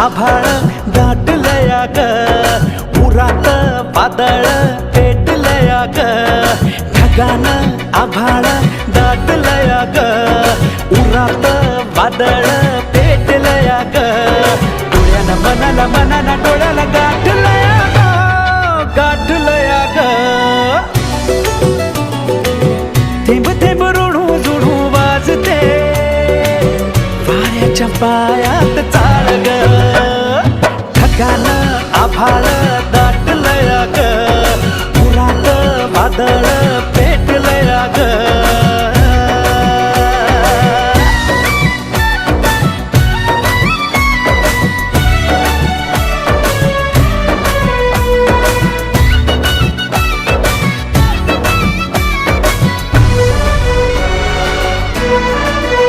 आभाळ दाटलया ग, उरात वादळ पेटलया ग. ढगानं आभाळ दाटलया ग, उरात वादळ पेटलया ग. डोळ्यानं मनाला मनाला डोळ्याला गाठलया ग, गाठलया ग. थेंब थेंब ऋणू जुणू वाजते, वाऱ्याच्या पायात चाळ ग. ढगानं आभाळ